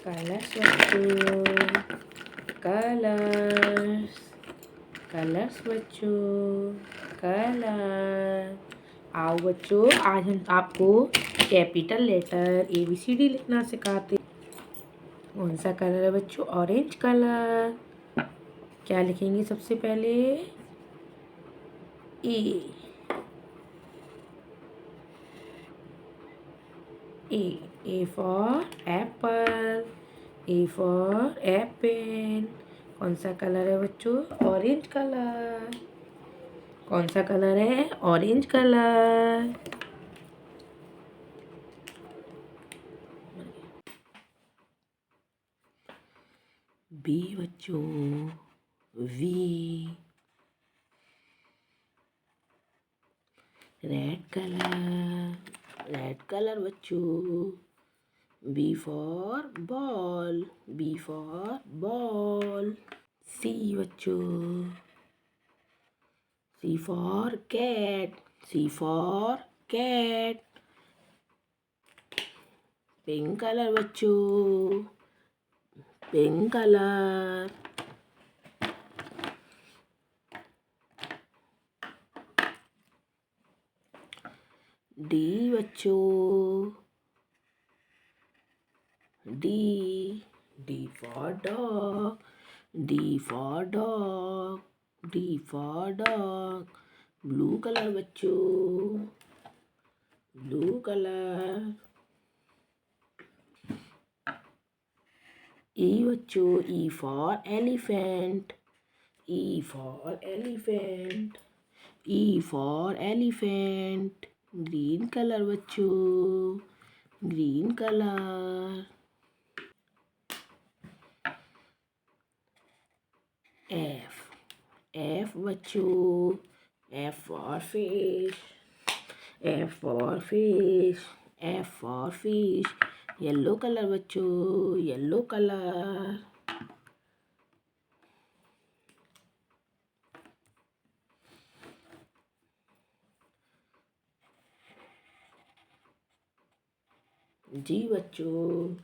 Colors बच्चों, colors, colors बच्चों, color। आओ बच्चों, आज हम आपको कैपिटल लेटर ABCD लिखना सिखाते। कौन सा कलर है बच्चों? Orange colour. क्या लिखेंगे सबसे पहले? ए। A for apple, A for apple। कौन सा कलर है बच्चों? Orange colour. कौन सा कलर है? Orange colour. बी बच्चों, V. Red colour, red colour बच्चों। B for ball, B for ball। C बच्चों, C for cat, C for cat। Pink colour बच्चों, पिंक कलर। डी बच्चों, D for dog, D for dog, D for dog। Blue colour बच्चों, blue colour. E बच्चों, E for elephant, E for elephant, E for elephant। Green colour बच्चों, green colour. F बच्चों, F for fish, F for fish, F for fish। Yellow colour बच्चों, yellow colour. G बच्चों,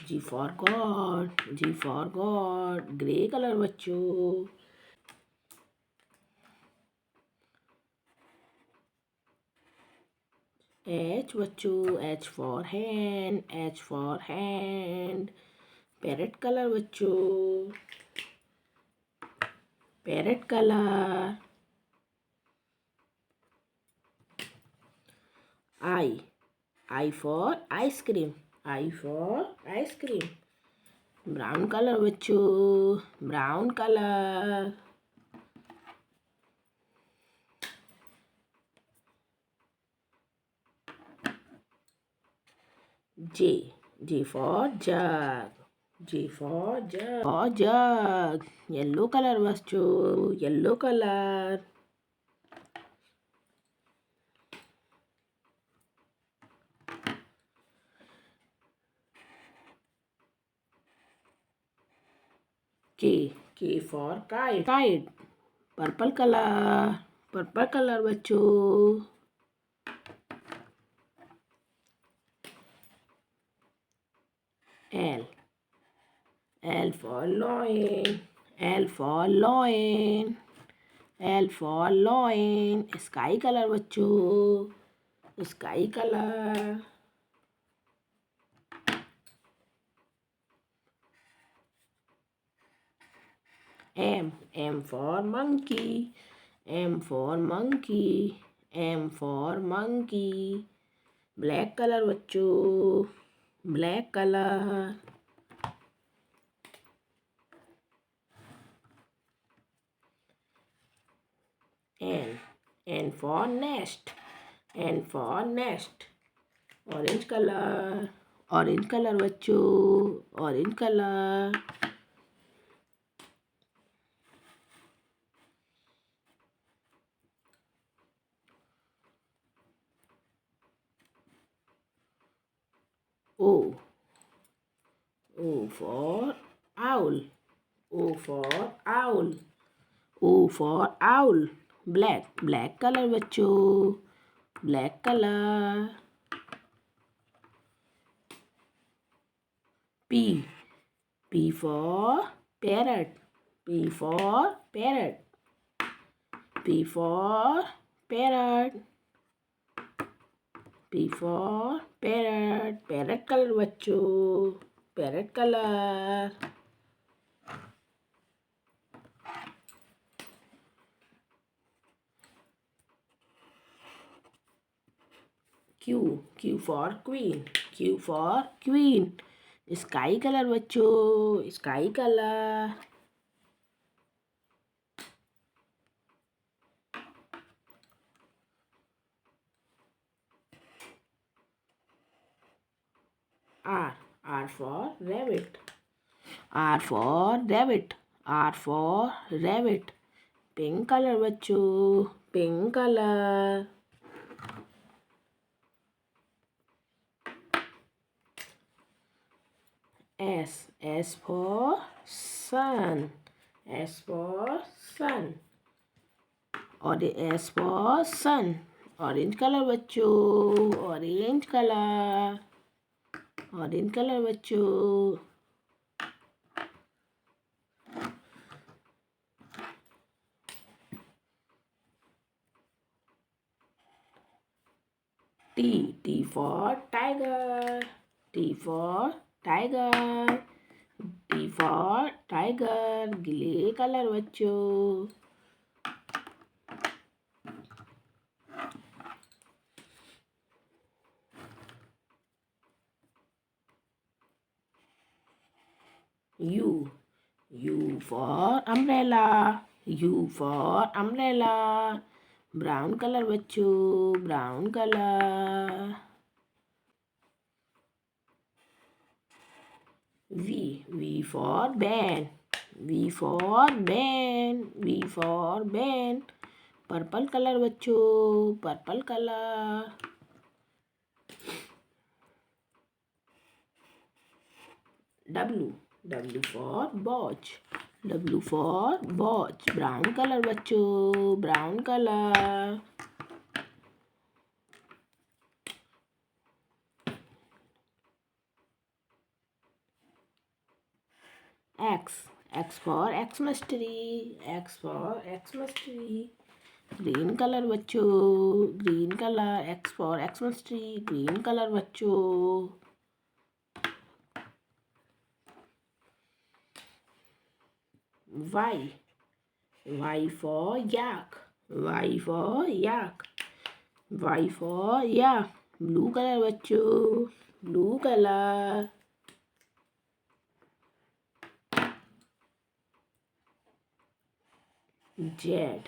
G for God, G for God। Grey colour बच्चों। H बच्चों, H for hand, H for hand। Parrot colour बच्चों, parrot colour. I for ice cream, I for ice cream। Brown colour बच्चों, brown colour. J for jug, J for jug, for jug। Yellow colour बच्चों, yellow colour. K for kite, kite। Purple colour, purple colour बच्चों। L for lion, L for lion, L for lion। Sky colour बच्चों, sky colour. M for monkey, M for monkey, M for monkey। Black colour बच्चों, black colour. N for nest, N for nest। Orange colour, orange colour बच्चों, orange colour. O for owl, O for owl, O for owl। Black, black colour बच्चों, black colour. P P for parrot. P for parrot. P for parrot. P for parrot. Parrot color बच्चों. Parrot color. Q. Q for queen. Q for queen. Sky color बच्चों. Sky color. R. R for rabbit. R for rabbit. R for rabbit. Pink color बच्चों. Pink color. S. S for sun. S for sun. और S for sun. Orange color बच्चों. Orange color. Orange color बच्चों. T. T for tiger. T for tiger. T for tiger. Gray color बच्चों. U. U for umbrella. U for umbrella. Brown color बच्चों. Brown color. V. V for van. V for van. V for van. Purple color बच्चों. Purple color. W. W for watch. W for watch. Brown color बच्चों. Brown color. X. X for Xmas tree. X for Xmas tree. Green color बच्चों. Green color. X for Xmas tree. Green color बच्चों. Y. Y for yak. Y for yak. Y for yak. Blue color बच्चों. Blue color. Z.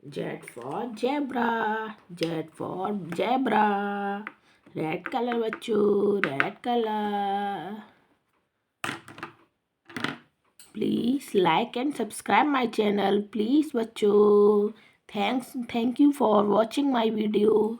Z for zebra. Z for zebra. Red color बच्चों. Red color. Please like and subscribe my channel. Please बच्चों. Thank you for watching my video.